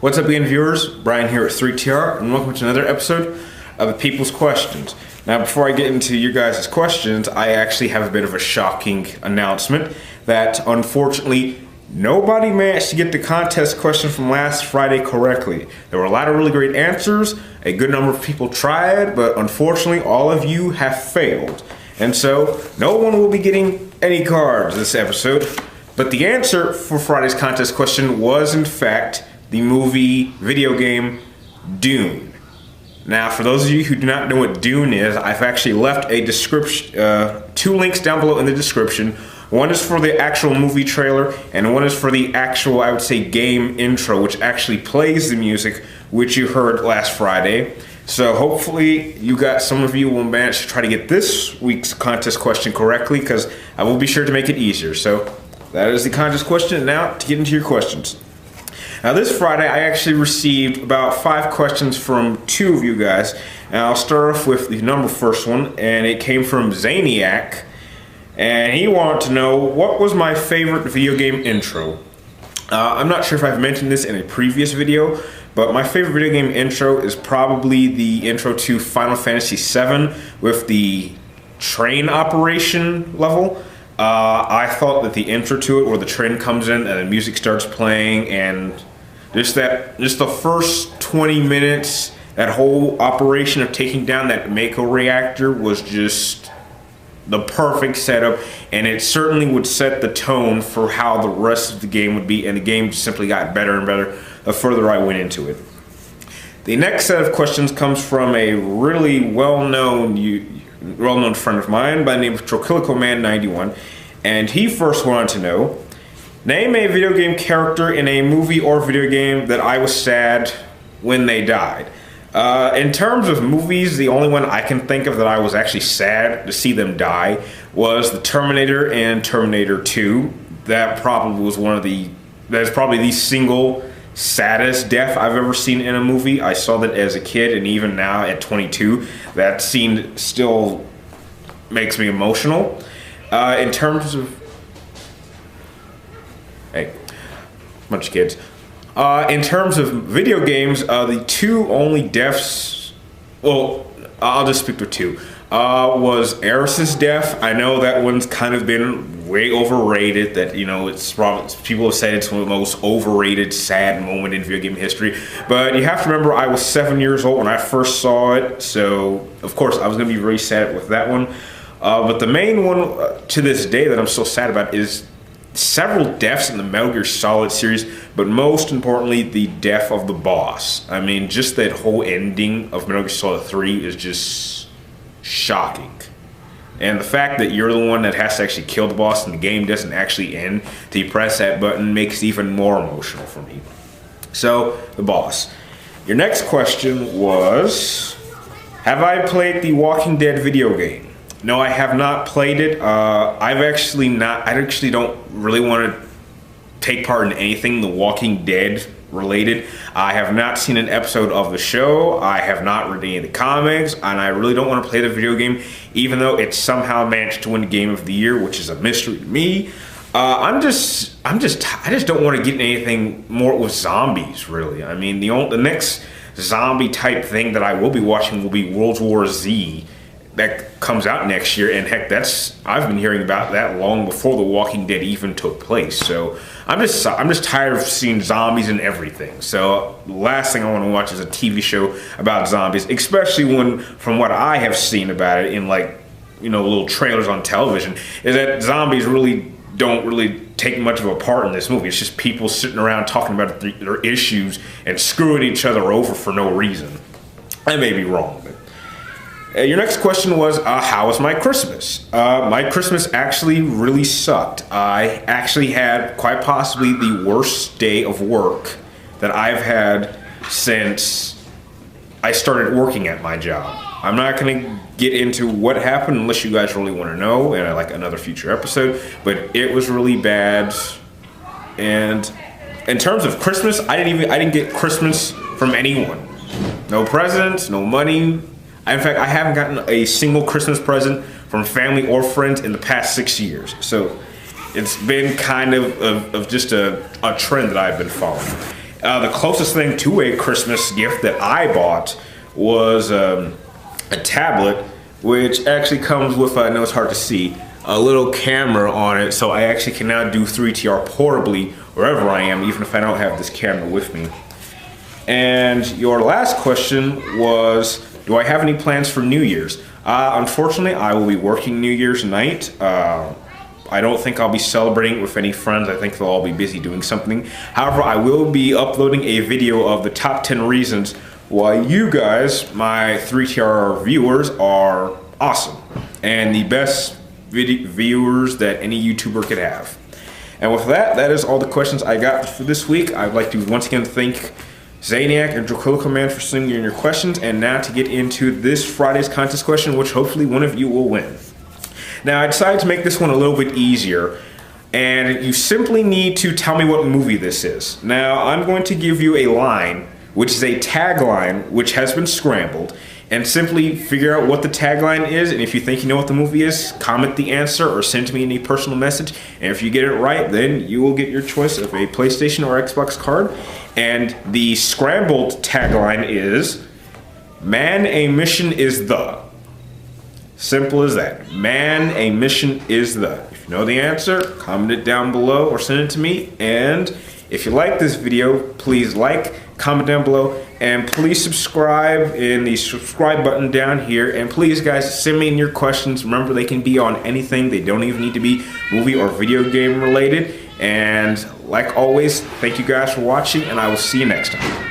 What's up, again, viewers? Brian here at 3TR, and welcome to another episode of the People's Questions. Now, before I get into your guys' questions, I actually have a bit of a shocking announcement that, unfortunately, nobody managed to get the contest question from last Friday correctly. There were a lot of really great answers, a good number of people tried, but unfortunately, all of you have failed. And so, no one will be getting any cards this episode. But the answer for Friday's contest question was, in fact, the movie video game Dune. Now, for those of you who do not know what Dune is, I've actually left a description, two links down below in the description. One is for the actual movie trailer, and one is for the actual, I would say, game intro, which actually plays the music, which you heard last Friday. So hopefully some of you will manage to try to get this week's contest question correctly, because I will be sure to make it easier. So that is the contest question. Now to get into your questions. Now this Friday I actually received about 5 questions from 2 of you guys. And I'll start off with the first one, and it came from Zaniac. And he wanted to know, what was my favorite video game intro? I'm not sure if I've mentioned this in a previous video, but my favorite video game intro is probably the intro to Final Fantasy VII with the train operation level. I thought that the intro to it, where the train comes in and the music starts playing, and just the first 20 minutes, that whole operation of taking down that Mako reactor was just the perfect setup, and it certainly would set the tone for how the rest of the game would be, and the game just simply got better and better the further I went into it. The next set of questions comes from a really well-known friend of mine by the name of Trokilicoman91, and he first wanted to know, name a video game character in a movie or video game that I was sad when they died. In terms of movies, the only one I can think of that I was actually sad to see them die was the Terminator and Terminator 2. That's probably the single saddest death I've ever seen in a movie. I saw that as a kid, and even now at 22, that scene still makes me emotional. In terms of... Hey, bunch of kids. In terms of video games, the 2 only deaths, well, I'll just speak to 2, was Eris's death. I know that one's kind of been way overrated, that, it's probably, people have said it's one of the most overrated, sad moment in video game history. But you have to remember, I was 7 years old when I first saw it, so of course I was going to be very sad with that one. But the main one to this day that I'm so sad about is several deaths in the Metal Gear Solid series, but most importantly, the death of the boss. I mean, just that whole ending of Metal Gear Solid 3 is just shocking. And the fact that you're the one that has to actually kill the boss and the game doesn't actually end till you press that button makes it even more emotional for me. So, the boss. Your next question was, have I played the Walking Dead video game? No, I have not played it. I actually don't really want to take part in anything The Walking Dead related. I have not seen an episode of the show. I have not read any of the comics, and I really don't want to play the video game, even though it somehow managed to win Game of the Year, which is a mystery to me. I just don't want to get anything more with zombies, really. I mean, the next zombie type thing that I will be watching will be World War Z. That comes out next year, and heck, I've been hearing about that long before The Walking Dead even took place. So I'm just tired of seeing zombies and everything. So the last thing I want to watch is a TV show about zombies, especially when, from what I have seen about it in little trailers on television, is that zombies don't really take much of a part in this movie. It's just people sitting around talking about their issues and screwing each other over for no reason. I may be wrong, but your next question was, how was my Christmas? My Christmas actually really sucked. I actually had quite possibly the worst day of work that I've had since I started working at my job. I'm not going to get into what happened unless you guys really want to know in another future episode, but it was really bad. And in terms of Christmas, I didn't get Christmas from anyone. No presents, no money. In fact, I haven't gotten a single Christmas present from family or friends in the past 6 years. So it's been kind of just a trend that I've been following. The closest thing to a Christmas gift that I bought was a tablet, which actually comes with, I know it's hard to see, a little camera on it, so I actually can now do 3TR portably wherever I am, even if I don't have this camera with me. And your last question was, do I have any plans for New Year's? Unfortunately, I will be working New Year's night. I don't think I'll be celebrating with any friends. I think they'll all be busy doing something. However, I will be uploading a video of the top 10 reasons why you guys, my 3TR viewers, are awesome and the best viewers that any YouTuber could have. And with that, that is all the questions I got for this week. I'd like to once again thank Zaniac and Dracolico Man for sending in your questions, and now to get into this Friday's contest question, which hopefully one of you will win. Now, I decided to make this one a little bit easier, and you simply need to tell me what movie this is. Now, I'm going to give you a line, which is a tagline, which has been scrambled, and simply figure out what the tagline is, and if you think you know what the movie is, comment the answer or send to me any personal message, and if you get it right, then you will get your choice of a PlayStation or Xbox card. And the scrambled tagline is, "Man, a mission is the..." Simple as that. Man, a mission is the. If you know the answer, comment it down below or send it to me. And if you like this video, please like, comment down below, and please subscribe in the subscribe button down here. And please, guys, send me in your questions. Remember, they can be on anything. They don't even need to be movie or video game related. And like always, thank you guys for watching, and I will see you next time.